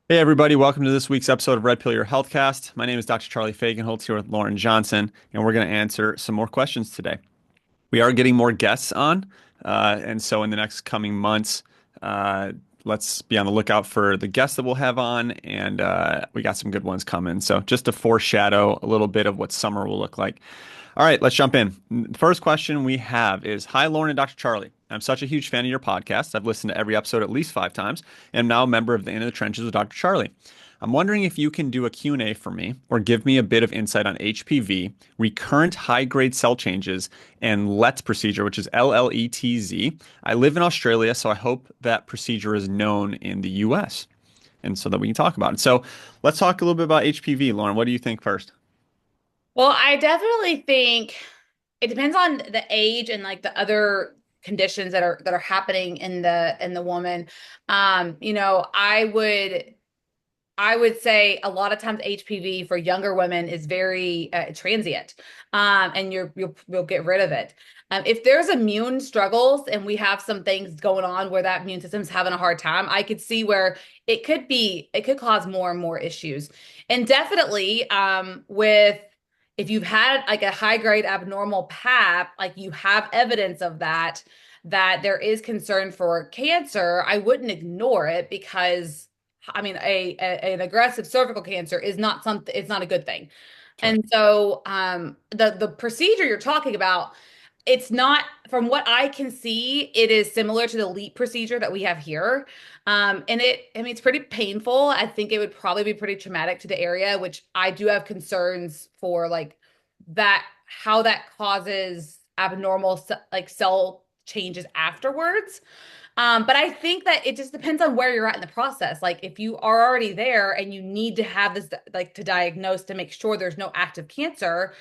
Hey everybody, welcome to this week's episode of Red Pill Your Healthcast. My name is Dr. Charlie Fagenholz here with Lauren Johnson, and we're going to answer some more questions today. We are getting more guests on, and so in the next coming months, uh, let's be on the lookout for the guests that we'll have on, and we got some good ones coming. So just to foreshadow a little bit of what summer will look like. All right, let's jump in. The first question we have is, Hi, Lauren and Dr. Charlie. I'm such a huge fan of your podcast. I've listened to every episode at least 5 times and am now a member of the In the Trenches with Dr. Charlie. I'm wondering if you can do a Q&A for me or give me a bit of insight on HPV, recurrent high-grade cell changes, and LETZ procedure, which is LLETZ. I live in Australia, so I hope that procedure is known in the US and so that we can talk about it. So let's talk a little bit about HPV. Lauren, what do you think first? Well, I definitely think it depends on the age and like the other conditions that are happening in the woman. I would say a lot of times HPV for younger women is very transient, and you'll get rid of it. If there's immune struggles and we have some things going on where that immune system's having a hard time, I could see where it could cause more and more issues. And definitely, with if you've had like a high grade abnormal pap, like you have evidence of that there is concern for cancer, I wouldn't ignore it because I mean, an aggressive cervical cancer is not something, it's not a good thing. Right. And so the procedure you're talking about, it's not, from what I can see, it is similar to the LEAP procedure that we have here. And I mean, it's pretty painful. I think it would probably be pretty traumatic to the area, which I do have concerns for, like that, how that causes abnormal like cell changes afterwards. But I think that it just depends on where you're at in the process. Like if you are already there and you need to have this, like to diagnose to make sure there's no active cancer,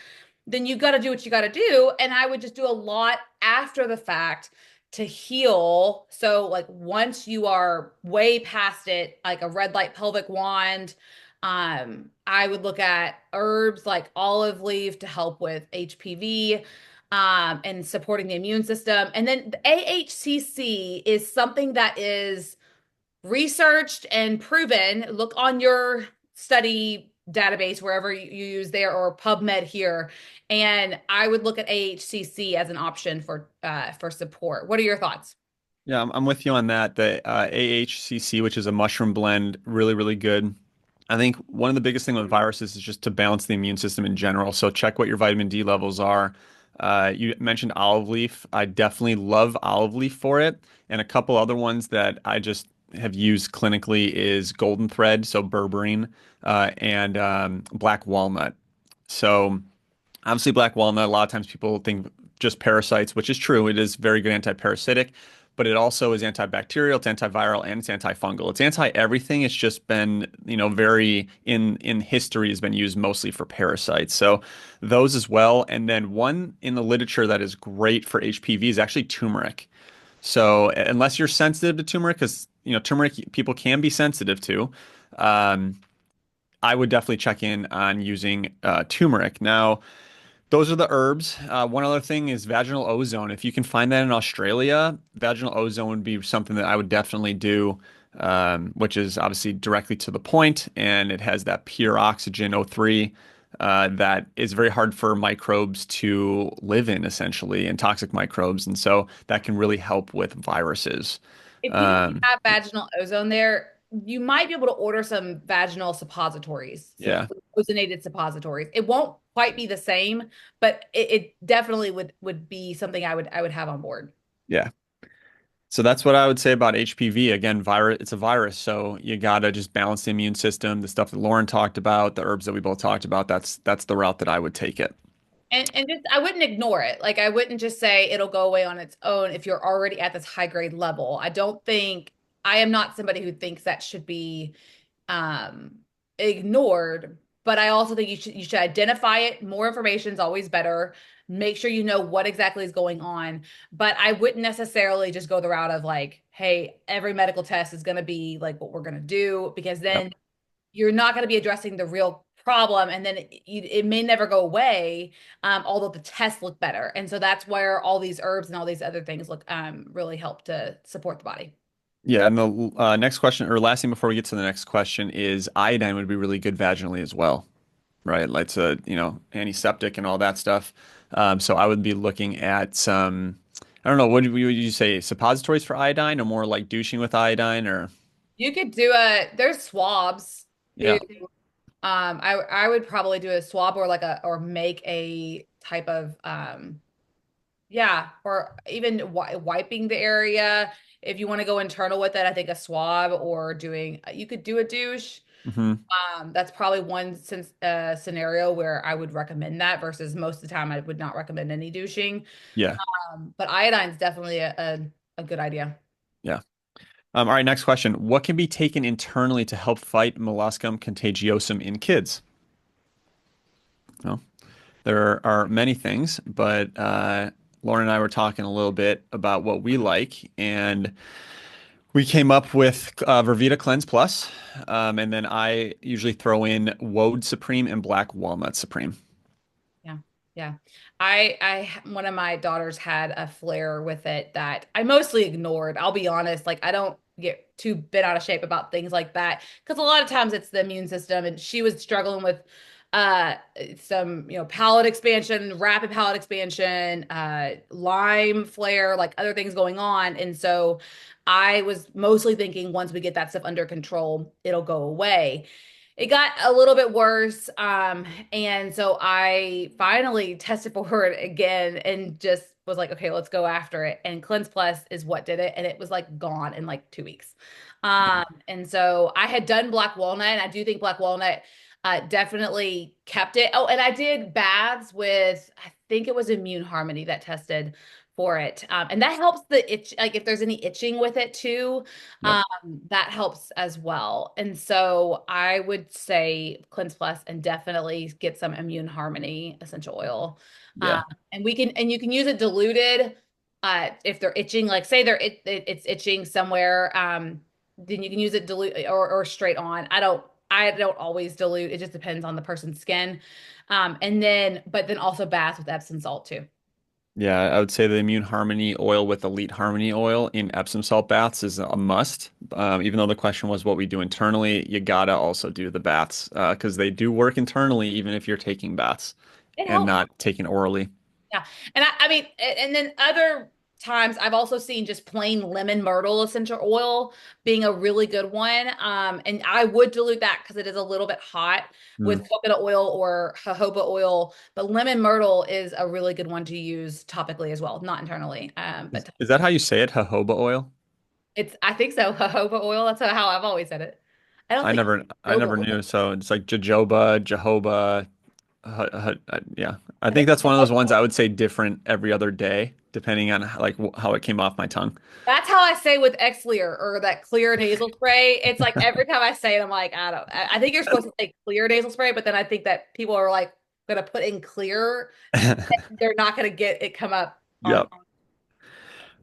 then you got to do what you got to do. And I would just do a lot after the fact to heal. So like once you are way past it, like a red light pelvic wand, I would look at herbs like olive leaf to help with HPV, and supporting the immune system. And then the AHCC is something that is researched and proven. Look on your study database, wherever you use there, or PubMed here. And I would look at AHCC as an option for support. What are your thoughts? Yeah, I'm with you on that. The AHCC, which is a mushroom blend, really, really good. I think one of the biggest thing with viruses is just to balance the immune system in general. So check what your vitamin D levels are. You mentioned olive leaf. I definitely love olive leaf for it. And a couple other ones that I just have used clinically is golden thread, so berberine, and black walnut. So obviously, black walnut, a lot of times people think just parasites, which is true. It is very good anti-parasitic, but it also is antibacterial, it's antiviral, and it's antifungal. It's anti-everything. It's just been, very in history has been used mostly for parasites. So those as well. And then one in the literature that is great for HPV is actually turmeric. So unless you're sensitive to turmeric, because turmeric people can be sensitive to, um, I would definitely check in on using turmeric. Now, those are the herbs. One other thing is vaginal ozone. If you can find that in Australia, vaginal ozone would be something that I would definitely do, which is obviously directly to the point, and it has that pure oxygen O3 that is very hard for microbes to live in, essentially, and toxic microbes, and so that can really help with viruses. If you Um, have vaginal ozone there, you might be able to order some vaginal suppositories, some yeah, ozonated suppositories. It won't quite be the same, but it definitely would be something I would have on board. yeah. So that's what I would say about HPV. Again, virus, it's a virus, so you gotta just balance the immune system. The stuff that Lauren talked about, the herbs that we both talked about, that's the route that I would take it. And just I wouldn't ignore it. Like I wouldn't just say it'll go away on its own if you're already at this high grade level. I don't think I am not somebody who thinks that should be um ignored, but I also think you should identify it. More information is always better. Make sure you know what exactly is going on. But I wouldn't necessarily just go the route of like, hey, every medical test is going to be like what we're going to do, because Yep. then you're not going to be addressing the real problem, and then it may never go away, although the tests look better. And so that's where all these herbs and all these other things look really help to support the body. Yeah, and the next question or last thing before we get to the next question is iodine would be really good vaginally as well, right? Like it's a, antiseptic and all that stuff. So I would be looking at some, I don't know, would you say suppositories for iodine or more like douching with iodine or You could there's swabs too. yeah. I would probably do a swab or or make a type of yeah, or even wiping the area. If you want to go internal with it, I think a swab or you could do a douche. Hmm. That's probably one scenario where I would recommend that versus most of the time I would not recommend any douching. Yeah. But iodine's definitely a good idea. Yeah. All right, next question. What can be taken internally to help fight molluscum contagiosum in kids? Well, there are many things, but Lauren and I were talking a little bit about what we like, and we came up with VerVita Cleanse Plus, and then I usually throw in Woad Supreme and Black Walnut Supreme. Yeah. Yeah. One of my daughters had a flare with it that I mostly ignored. I'll be honest. Like, I don't get too bent out of shape about things like that because a lot of times it's the immune system. And she was struggling with uh some, palate expansion, rapid palate expansion, Lyme flare, like other things going on. And so I was mostly thinking once we get that stuff under control, it'll go away. It got a little bit worse. And so I finally tested for it again and just was like, okay, let's go after it. And Cleanse Plus is what did it. And it was like gone in like 2 weeks. And so I had done black walnut, and I do think black walnut definitely kept it. Oh, and I did baths with, I think it was Immune Harmony that tested for it. And that helps the itch, like if there's any itching with it too. Yep. That helps as well. And so I would say Cleanse Plus and definitely get some Immune Harmony essential oil. Um, Yeah. and you can use it diluted if they're itching, like say it's itching somewhere, then you can use it dilute or straight on. I don't always dilute. It just depends on the person's skin. But then also bath with Epsom salt too. Yeah, I would say the Immune Harmony oil with Elite Harmony oil in Epsom salt baths is a must. Even though the question was what we do internally, you gotta also do the baths because they do work internally, even if you're taking baths It and helps. not taking orally. Yeah. And I mean, and then other times I've also seen just plain lemon myrtle essential oil being a really good one. And I would dilute that because it is a little bit hot Mm. with coconut oil or jojoba oil. But lemon myrtle is a really good one to use topically as well, not internally. Is that how you say it? Jojoba oil? I think so, jojoba oil. That's how I've always said it. I don't think I jojoba never oil. knew. So it's like jojoba, Jehovah. Yeah, I think that's one of those ones I would say different every other day, depending on like how it came off my tongue. That's how I say with Xlear or that clear nasal spray. It's like every time I say it, I'm like, I think you're supposed to say clear nasal spray, but then I think that people are like gonna put in clear. They're not gonna get it come up on. Yep.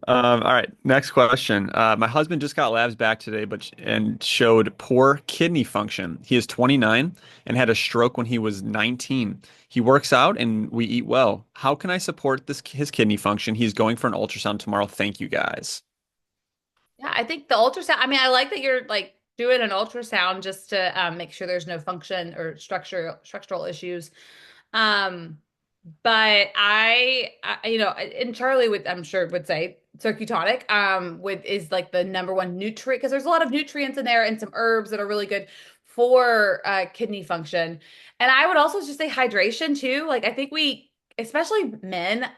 All right, next question. My husband just got labs back today, and showed poor kidney function. He is 29 and had a stroke when he was 19. He works out and we eat well. How can I support his kidney function? He's going for an ultrasound tomorrow. Thank you guys. Yeah, I think the ultrasound. I mean, I like that you're like doing an ultrasound just to make sure there's no function or structural issues. Um, but and Charlie would, I'm sure, would say Cir Q Tonic, is like the number one nutrient because there's a lot of nutrients in there and some herbs that are really good for kidney function. And I would also just say hydration too. Like I think especially men,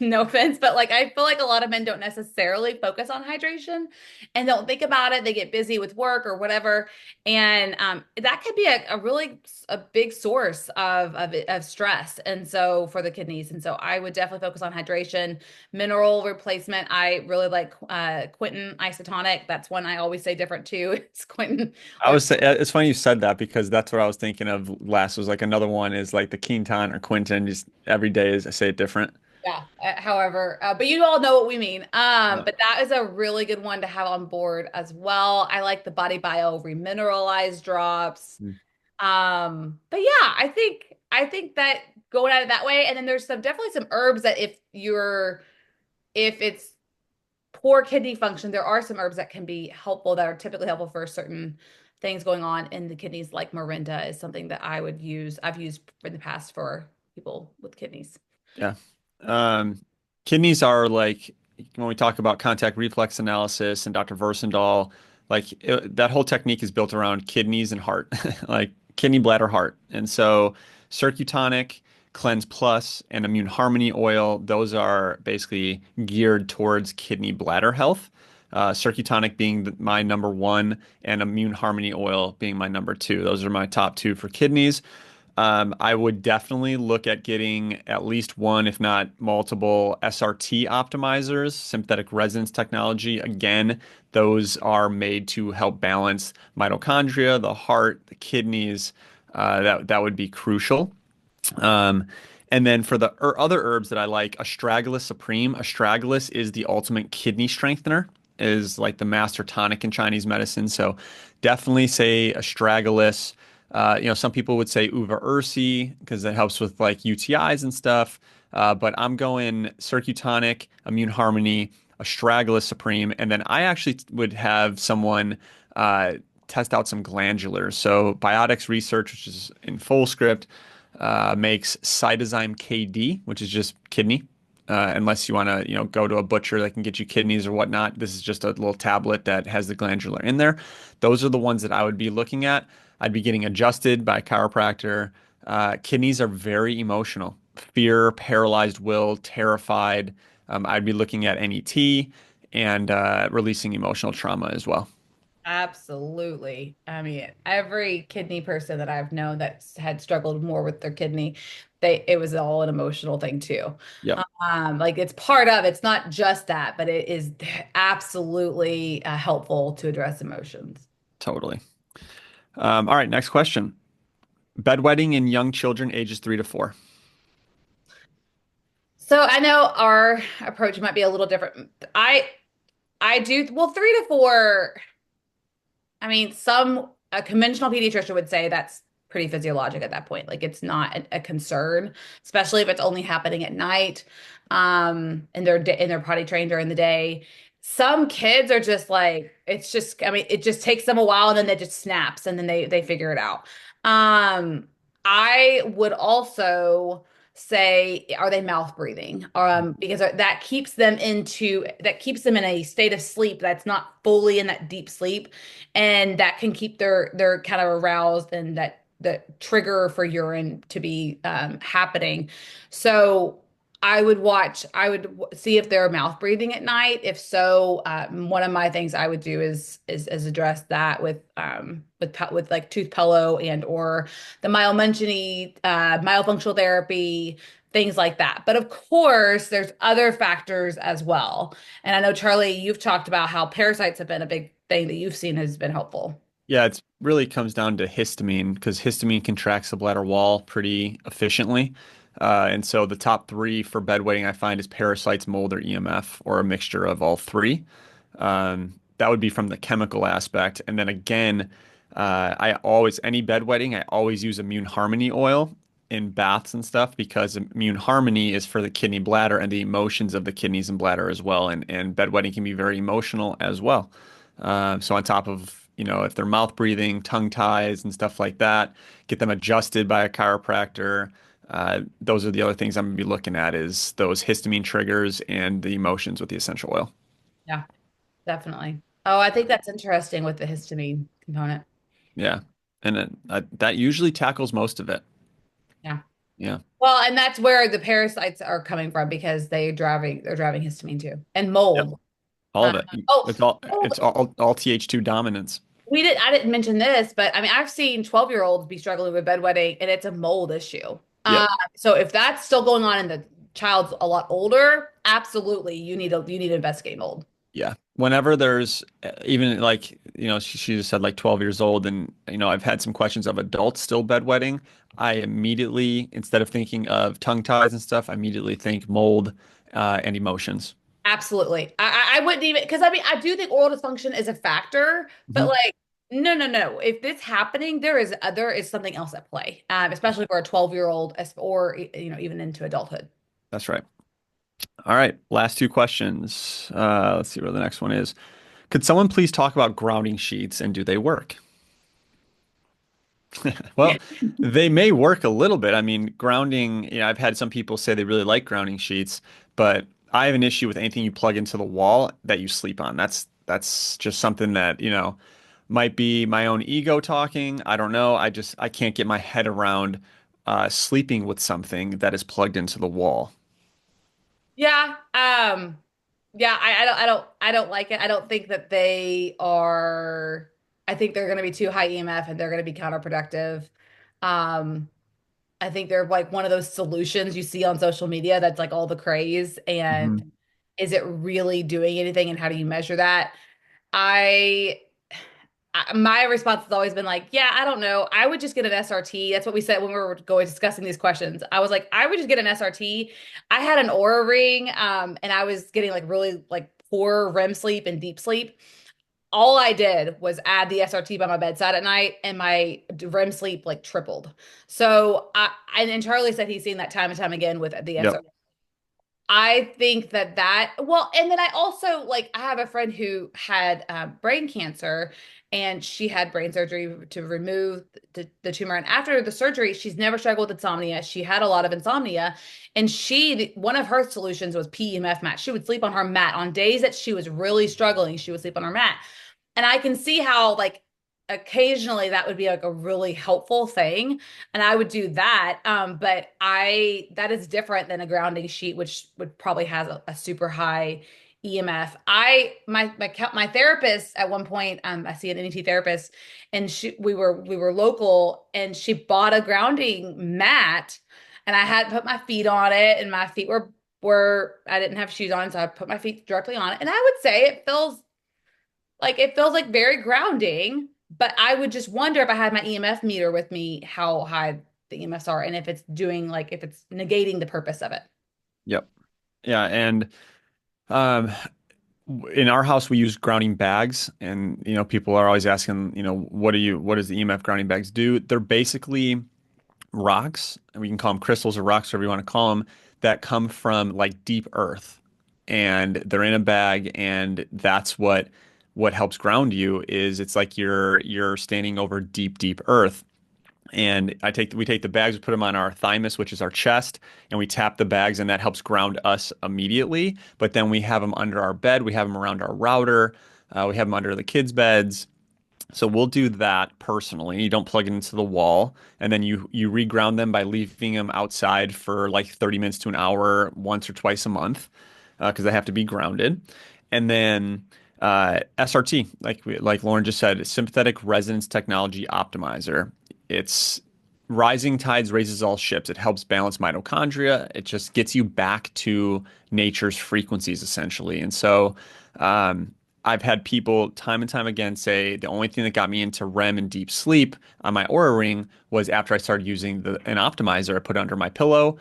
no offense, but like I feel like a lot of men don't necessarily focus on hydration and don't think about it. They get busy with work or whatever, and that could be a big source of stress, and so for the kidneys. And so I would definitely focus on hydration, mineral replacement. I really like Quinton isotonic. That's one I always say different too. It's Quinton I or was say it's funny you said that because that's what I was thinking of last was like another one is like the Quinton or Quinton. Just every day is I say it different. yeah. However, but you all know what we mean. Yeah. But that is a really good one to have on board as well. I like the Body Bio remineralized drops. Mm. But yeah, I think that going at it that way, and then there's definitely some herbs that if it's poor kidney function, there are some herbs that can be helpful that are typically helpful for certain things going on in the kidneys, like Morinda is something that I would use. I've used in the past for people with kidneys. Yeah. Um, Kidneys are like when we talk about contact reflex analysis and Dr. Versendahl, that whole technique is built around kidneys and heart, like kidney, bladder, heart. And so Cir Q Tonic, Klenz Plus, and Immune Harmony oil, those are basically geared towards kidney bladder health. Cir Q Tonic being my number one, and Immune Harmony oil being my number two. Those are my top two for kidneys. I would definitely look at getting at least one, if not multiple, SRT optimizers, synthetic resonance technology. Again, those are made to help balance mitochondria, the heart, the kidneys. That would be crucial. Um, and then for the other herbs that I like, Astragalus Supreme. Astragalus is the ultimate kidney strengthener, is like the master tonic in Chinese medicine. So definitely say Astragalus. Some people would say Uva Ursi because it helps with like UTIs and stuff. But I'm going Cir Q Tonic, Immune Harmony, Astragalus Supreme, and then I actually would have someone test out some glandulars. So Biotics Research, which is in full script, makes Cytozyme KD, which is just kidney. Unless you want to, go to a butcher that can get you kidneys or whatnot. This is just a little tablet that has the glandular in there. Those are the ones that I would be looking at. I'd be getting adjusted by a chiropractor. Kidneys are very emotional. Fear, paralyzed will, terrified. I'd be looking at NET and releasing emotional trauma as well. Absolutely. I mean, every kidney person that I've known that had struggled more with their kidney, it was all an emotional thing too. Yep, Like it's part of, it's not just that, but it is absolutely helpful to address emotions. totally. All right, next question. Bedwetting in young children ages 3 to 4. So I know our approach might be a little different. I do well 3 to 4. I mean, a conventional pediatrician would say that's pretty physiologic at that point. Like it's not a concern, especially if it's only happening at night, and they're potty trained during the day. Some kids are just like it's just. I mean, it just takes them a while, and then it just snaps, and then they figure it out. Um, I would also say, are they mouth breathing? Because that keeps them in a state of sleep that's not fully in that deep sleep, and that can keep their kind of aroused and that the trigger for urine to be happening. So I would see if they're mouth breathing at night. If so, one of my things I would do is address that with like tooth pillow and or the myofunctional therapy, things like that. But of course, there's other factors as well. And I know, Charlie, you've talked about how parasites have been a big thing that you've seen has been helpful. Yeah, it's really comes down to histamine because histamine contracts the bladder wall pretty efficiently. And so the top three for bedwetting I find is parasites, mold, or EMF, or a mixture of all three. That would be from the chemical aspect. And then again, any bedwetting, I always use Immune Harmony oil in baths and stuff because Immune Harmony is for the kidney bladder and the emotions of the kidneys and bladder as well. And bedwetting can be very emotional as well. So on top of, if they're mouth breathing, tongue ties and stuff like that, get them adjusted by a chiropractor. Those are the other things I'm gonna be looking at is those histamine triggers and the emotions with the essential oil. Yeah, definitely. Oh, I think that's interesting with the histamine component. Yeah. And that usually tackles most of it. Yeah. Yeah. Well, and that's where the parasites are coming from because they're driving histamine too. And Yep. mold. All Uh, of it. oh, It's all TH2 dominance. I didn't mention this, but I mean, I've seen 12-year-olds be struggling with bedwetting and it's a mold issue. Yep. So if that's still going on and the child's a lot older, absolutely, you need to investigate mold. Yeah. Whenever there's even like, she just said like 12 years old and, I've had some questions of adults still bedwetting. I immediately, instead of thinking of tongue ties and stuff, I immediately think mold, and emotions. Absolutely. I wouldn't even because I mean I do think oral dysfunction is a factor, but Mhm. like no, no, no. If it's happening, there is something else at play, especially for a 12-year-old or even into adulthood. That's right. All right, last two questions. Let's see where the next one is. Could someone please talk about grounding sheets and do they work? Well, they may work a little bit. I mean, grounding, I've had some people say they really like grounding sheets, but I have an issue with anything you plug into the wall that you sleep on. That's just something that, might be my own ego talking. I don't know. I can't get my head around sleeping with something that is plugged into the wall. Yeah. Yeah, I don't like it. I don't think that they are I think they're gonna be too high EMF and they're gonna be counterproductive. Um, I think they're like one of those solutions you see on social media that's like all the craze. And Mhm. is it really doing anything and how do you measure that? I my response has always been like, yeah, I don't know. I would just get an SRT. That's what we said when we were going discussing these questions. I was like, I would just get an SRT. I had an aura ring, and I was getting like really like poor REM sleep and deep sleep. All I did was add the SRT by my bedside at night, and my REM sleep like tripled. So and Charlie said he's seen that time and time again with the Yep. SRT. I think well, and then I also like, I have a friend who had brain cancer and she had brain surgery to remove the tumor. And after the surgery, she's never struggled with insomnia. She had a lot of insomnia. And one of her solutions was PEMF mat. She would sleep on her mat on days that she was really struggling. She would sleep on her mat. And I can see how, like, occasionally that would be like a really helpful thing and I would do that. But that is different than a grounding sheet, which would probably has a super high EMF. My therapist at one point, I see an NET therapist, and we were local, and she bought a grounding mat, and I had put my feet on it, and my feet were I didn't have shoes on, so I put my feet directly on it, and I would say it feels like very grounding, but I would just wonder if I had my EMF meter with me, how high the EMFs are and if it's doing like if it's negating the purpose of it. Yep. Yeah, and um in our house we use grounding bags, and people are always asking, what does the EMF grounding bags do? They're basically rocks, and we can call them crystals or rocks, whatever you want to call them, that come from like deep earth, and they're in a bag, and that's what helps ground you. Is it's like you're standing over deep earth. And we take the bags, we put them on our thymus, which is our chest, and we tap the bags, and that helps ground us immediately. But then we have them under our bed, we have them around our router, we have them under the kids' beds. So we'll do that personally. You don't plug it into the wall, and then you reground them by leaving them outside for like 30 minutes to an hour once or twice a month, because they have to be grounded. And then SRT, like Lauren just said, sympathetic resonance technology optimizer. It's rising tides raises all ships. It helps balance mitochondria. It just gets you back to nature's frequencies essentially. And so I've had people time and time again say the only thing that got me into REM and deep sleep on my Aura Ring was after I started using an optimizer I put under my pillow,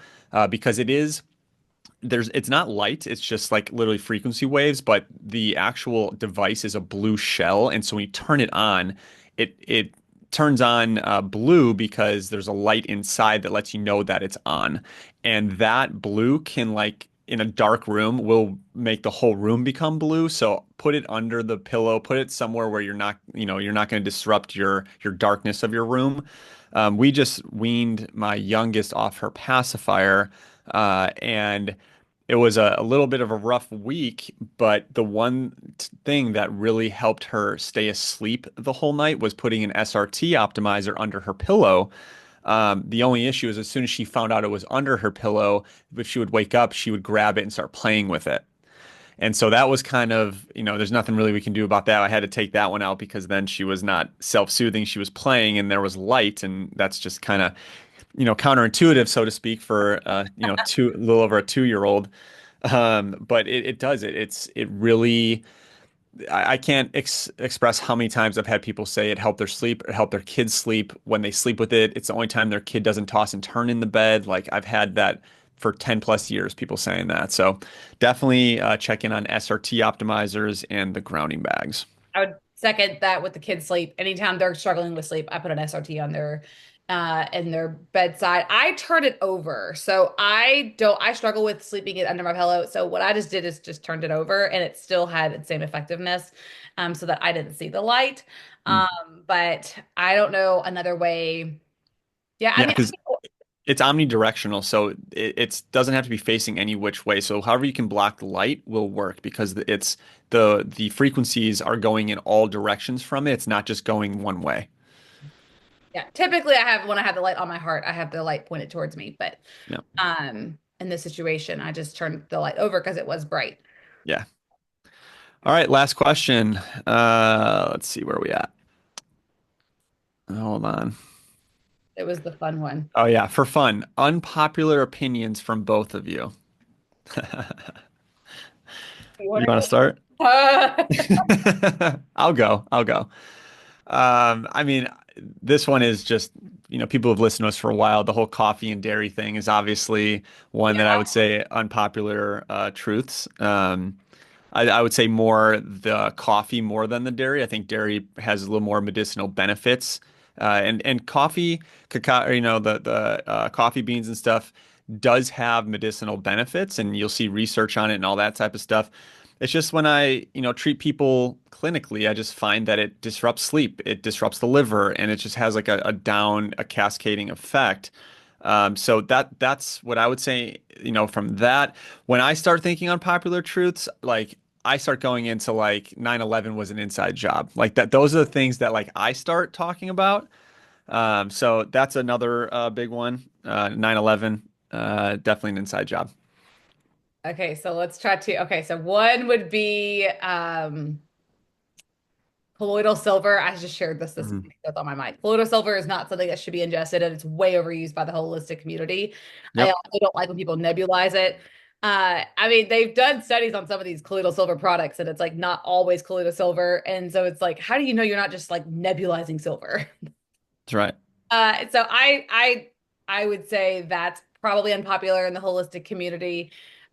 because it's not light, it's just like literally frequency waves, but the actual device is a blue shell, and so when you turn it on, it turns on blue because there's a light inside that lets you know that it's on. And that blue can, like, in a dark room, will make the whole room become blue. So put it under the pillow, put it somewhere where you're not going to disrupt your darkness of your room. We just weaned my youngest off her pacifier, and it was a little bit of a rough week, but the one thing that really helped her stay asleep the whole night was putting an SRT optimizer under her pillow. The only issue is as soon as she found out it was under her pillow, if she would wake up, she would grab it and start playing with it. And so that was kind of, there's nothing really we can do about that. I had to take that one out because then she was not self-soothing. She was playing and there was light, and that's just kind of, counterintuitive, so to speak, for a little over a 2-year-old. But it does it. It really, I can't express how many times I've had people say it helped their sleep, it helped their kids sleep when they sleep with it. It's the only time their kid doesn't toss and turn in the bed. Like, I've had that for 10 plus years, people saying that. So definitely check in on SRT optimizers and the grounding bags. I would second that with the kids' sleep. Anytime they're struggling with sleep, I put an SRT on there. in their bedside. I turn it over. So I struggle with sleeping it under my pillow. So what I just did is just turned it over and it still had the same effectiveness, so that I didn't see the light. Mm. But I don't know another way. Yeah, I Yeah, mean, because it's omnidirectional, so it doesn't have to be facing any which way. So however you can block the light will work because it's the frequencies are going in all directions from it. It's not just going one way. yeah, typically when I have the light on my heart, I have the light pointed towards me. But Yeah. in this situation, I just turned the light over because it was bright. Yeah. All right, last question. Let's see where we at. Hold on. It was the fun one. Oh yeah, for fun. Unpopular opinions from both of you. You You want want to start? to I'll go. I'll go. I mean, this one is just, people have listened to us for a while. The whole coffee and dairy thing is obviously one that I would say unpopular truths. I would say more the coffee more than the dairy. I think dairy has a little more medicinal benefits. And coffee, cacao, the coffee beans and stuff does have medicinal benefits, and you'll see research on it and all that type of stuff. It's just when I, treat people clinically, I just find that it disrupts sleep, it disrupts the liver, and it just has like a cascading effect. So that's what I would say, from that. When I start thinking on popular truths, like I start going into like 9/11 was an inside job. Like that, those are the things that like I start talking about. So that's another big one. 9/11, definitely an inside job. Okay, so let's try to. Okay, so one would be colloidal silver. I just shared this Mhm. morning. That's on my mind. Colloidal silver is not something that should be ingested, and it's way overused by the holistic community. I Yep. also don't like when people nebulize it. I mean, they've done studies on some of these colloidal silver products, and it's like not always colloidal silver. And so it's like, how do you know you're not just like nebulizing silver? That's right. So I would say that's probably unpopular in the holistic community.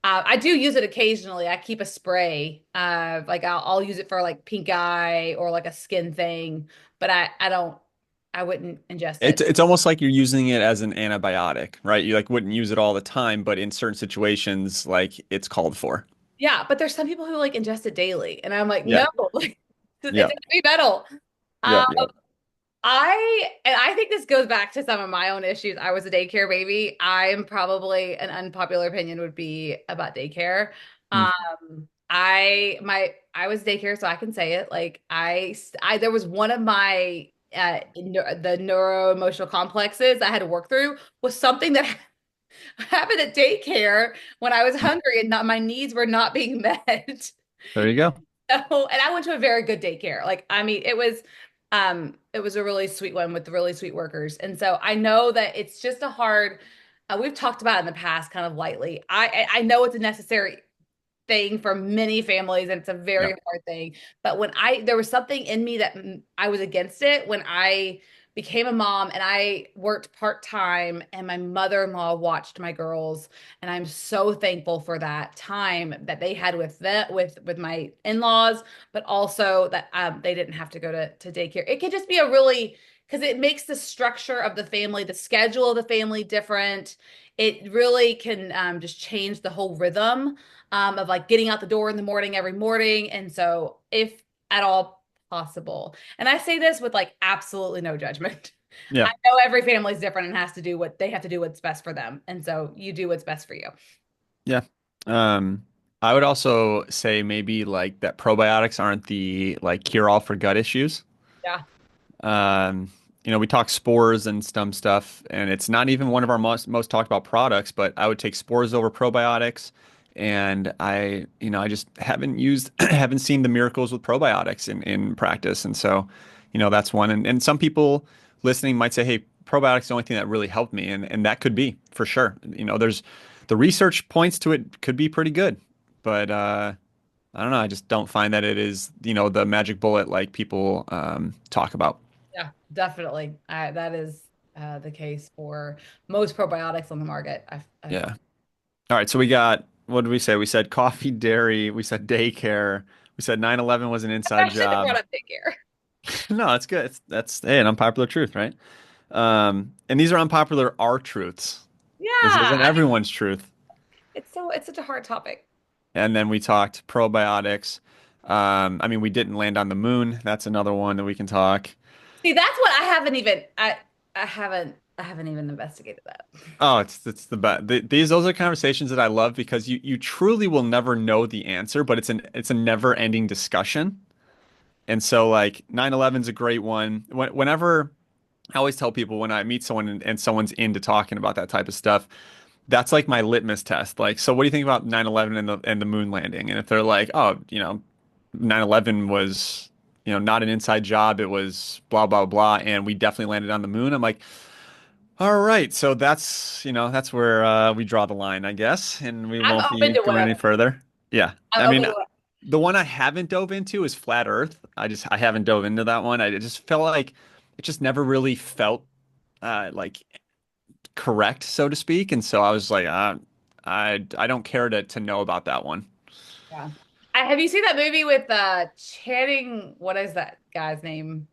I do use it occasionally. I keep a spray. Like I'll use it for like pink eye or like a skin thing, but I wouldn't ingest It's it. it's almost like you're using it as an antibiotic, right? You like wouldn't use it all the time, but in certain situations, like it's called for. Yeah, but there's some people who like ingest it daily, and I'm like, Yeah. no, like it's Yeah. a heavy metal. Yeah. Um, Yeah. I think this goes back to some of my own issues. I was a daycare baby. I'm probably an unpopular opinion would be about daycare. Mm. I was daycare, so I can say it. Like I there was one of my the neuro emotional complexes I had to work through was something that happened at daycare when I was hungry and not my needs were not being met. There you go. So, and I went to a very good daycare. Like, I mean, it was a really sweet one with really sweet workers. And so I know that it's just a hard, we've talked about it in the past kind of lightly. I know it's a necessary thing for many families and it's a very Yeah. hard thing. But there was something in me that I was against it when I became a mom and I worked part-time and my mother-in-law watched my girls and I'm so thankful for that time that they had with my in-laws, but also that they didn't have to go to daycare. It could just be a really because it makes the structure of the family, the schedule of the family different. It really can just change the whole rhythm of like getting out the door in the morning every morning. And so, if at all possible, and I say this with like absolutely no judgment. I Yeah. know every family is different and has to do what they have to do what's best for them. And so, you do what's best for you. Yeah. Um, I would also say maybe like that probiotics aren't the like cure all for gut issues. Yeah. Um, we talk spores and stem stuff, and it's not even one of our most talked about products, but I would take spores over probiotics. And I just haven't haven't seen the miracles with probiotics in practice. And so, that's one. And some people listening might say, hey, probiotics is the only thing that really helped me. And that could be for sure. There's the research points to it could be pretty good, but, I don't know. I just don't find that it is, the magic bullet like people talk about. Yeah, definitely. That is the case for most probiotics on the market. I've Yeah. All right. So we got, what did we say? We said coffee, dairy. We said daycare. We said 9/11 was an inside I shouldn't have job. brought up daycare. No, that's good. That's, hey, an unpopular truth, right? And these are unpopular R truths. This Yeah, isn't everyone's truth. it's such a hard topic. And then we talked probiotics. I mean, we didn't land on the moon. That's another one that we can talk. See, that's what I haven't even investigated that. Oh, it's the best. Those are conversations that I love because you truly will never know the answer, but it's a never-ending discussion. And so like 9/11 is a great one. Whenever I always tell people when I meet someone and someone's into talking about that type of stuff, that's like my litmus test. Like, so what do you think about 9/11 and the moon landing? And if they're like, oh, 9/11 was, not an inside job, it was blah blah blah, and we definitely landed on the moon. I'm like, all right, so that's where we draw the line, I guess, and we I'm won't open be to going whatever. any further. Yeah, I'm I open mean, to what. the one I haven't dove into is flat Earth. I haven't dove into that one. I just felt like it just never really felt like correct, so to speak, and so I was like, I don't care to know about that one. Yeah. Have you seen that movie with Channing, what is that guy's name?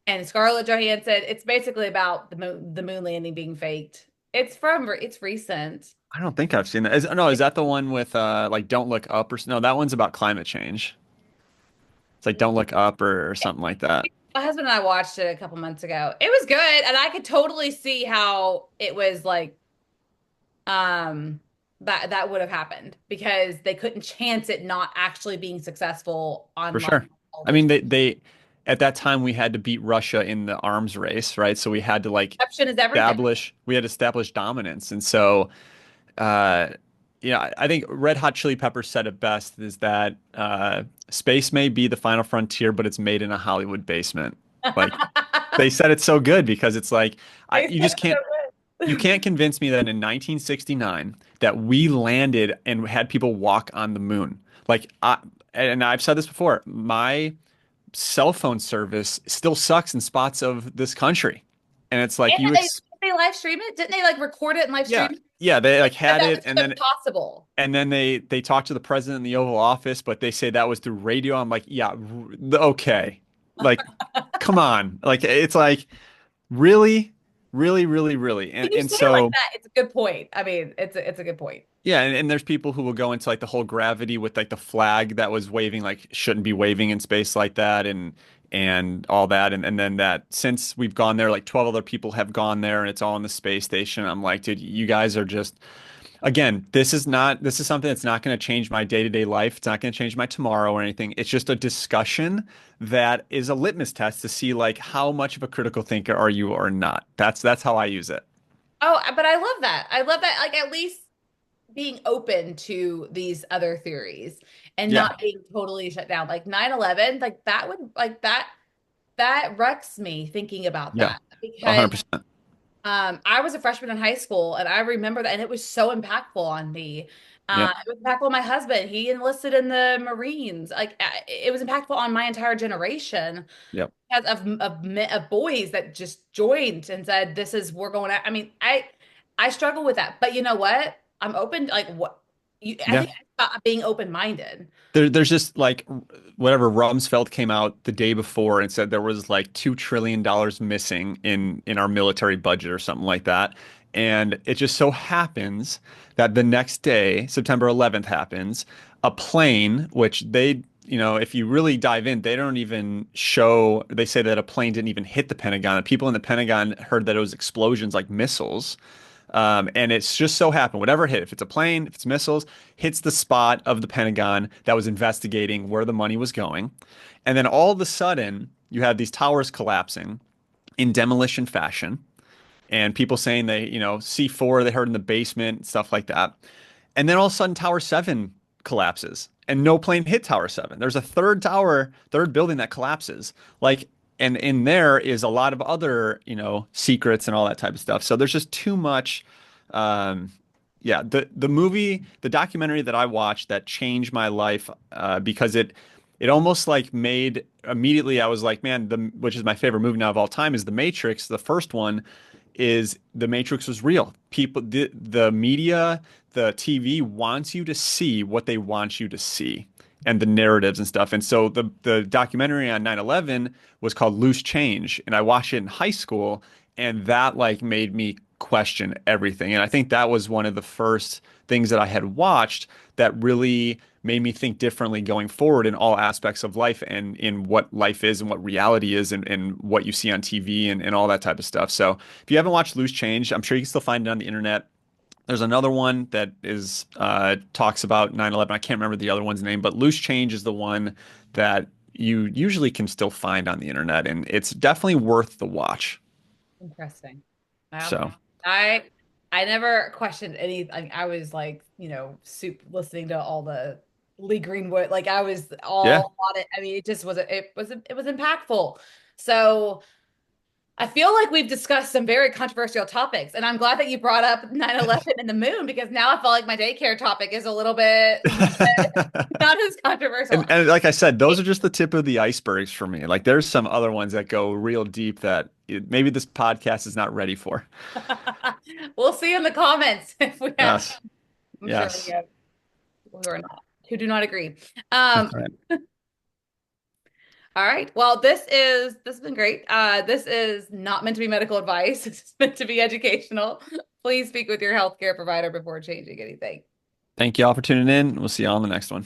And Scarlett Johansson. It's basically about the moon landing being faked. It's recent. I don't think I've seen that. No, is that the one with like Don't Look Up no, that one's about climate change. It's like Don't Look Up or something like that. My husband and I watched it a couple months ago. It was good, and I could totally see how it was like um that would have happened because they couldn't chance it not actually being successful For on live sure. I mean, television. they at that time we had to beat Russia in the arms race, right? So we had to like Perception is everything. establish dominance. And so uh I think Red Hot Chili Peppers said it best is that space may be the final frontier, but it's made in a Hollywood basement. Like they said it's so good because it's like They you said just it so can't you good. can't convince me that in 1969 that we landed and had people walk on the moon. Like and I've said this before, my cell phone service still sucks in spots of this country. And it's like And they live stream it? Didn't they like record it and live yeah. stream it? Yeah, they like Said had that it was impossible. and then they talked to the president in the Oval Office, but they say that was through radio. I'm like, yeah, okay. Like come on. Like it's like really, really, really, really. When And you and say it like so that, it's a good point. I mean, it's a good point. yeah, and there's people who will go into like the whole gravity with like the flag that was waving like shouldn't be waving in space like that and all that and then that since we've gone there like 12 other people have gone there and it's all in the space station. I'm like, dude, you guys are just again, this is something that's not going to change my day-to-day life. It's not going to change my tomorrow or anything. It's just a discussion that is a litmus test to see like how much of a critical thinker are you or not. That's how I use it. Oh, but I love that. I love that. Like at least being open to these other theories and Yeah. not being totally shut down. Like 9/11, like that would like that wrecks me thinking about Yeah. that because 100%. I was a freshman in high school and I remember that and it was so impactful on me. Yep. It was impactful on my husband. He enlisted in the Marines. Like it was impactful on my entire generation Yep. because of boys that just joined and said, "This is we're going." I mean, I struggle with that, but you know what? I'm open. Like what I Yeah. think being open minded. There's just like whatever Rumsfeld came out the day before and said there was like $2 trillion missing in our military budget or something like that. And it just so happens that the next day, September 11th happens, a plane, which if you really dive in, they don't even show, they say that a plane didn't even hit the Pentagon. And people in the Pentagon heard that it was explosions like missiles. And it's just so happened, whatever hit, if it's a plane, if it's missiles, hits the spot of the Pentagon that was investigating where the money was going. And then all of a sudden, you have these towers collapsing in demolition fashion, and people saying C4 they heard in the basement, stuff like that. And then all of a sudden, Tower 7 collapses, and no plane hit Tower 7. There's a third building that collapses. Like, and in there is a lot of other, secrets and all that type of stuff. So there's just too much. Um, yeah, the documentary that I watched that changed my life because it almost like made immediately I was like, man, which is my favorite movie now of all time is The Matrix. The first one is The Matrix was real. The media, the TV wants you to see what they want you to see. and the narratives and stuff. And so the documentary on 9/11 was called Loose Change, and I watched it in high school, and that like made me question everything. And I think that was one of the first things that I had watched that really made me think differently going forward in all aspects of life and in what life is and what reality is and what you see on TV and all that type of stuff. So if you haven't watched Loose Change, I'm sure you can still find it on the internet. There's another one that is talks about 9/11. I can't remember the other one's name, but Loose Change is the one that you usually can still find on the internet, and it's definitely worth the watch. Interesting. Wow. So, I I never questioned anything. I was like, soup listening to all the Lee Greenwood. Like I was yeah. all on it. I mean, it was impactful. So I feel like we've discussed some very controversial topics, and I'm glad that you brought up 9/11 and the moon because now I feel like my daycare topic is a little bit not as controversial. And like I said, those are just the tip of the icebergs for me. Like there's some other ones that go real deep that maybe this podcast is not ready for. We'll see in the comments if we have. Yes. I'm sure we Yes. have who do not agree. Um, That's right. all right. Well, this has been great. This is not meant to be medical advice. It's meant to be educational. Please speak with your healthcare provider before changing anything. Thank you all for tuning in. We'll see you all on the next one.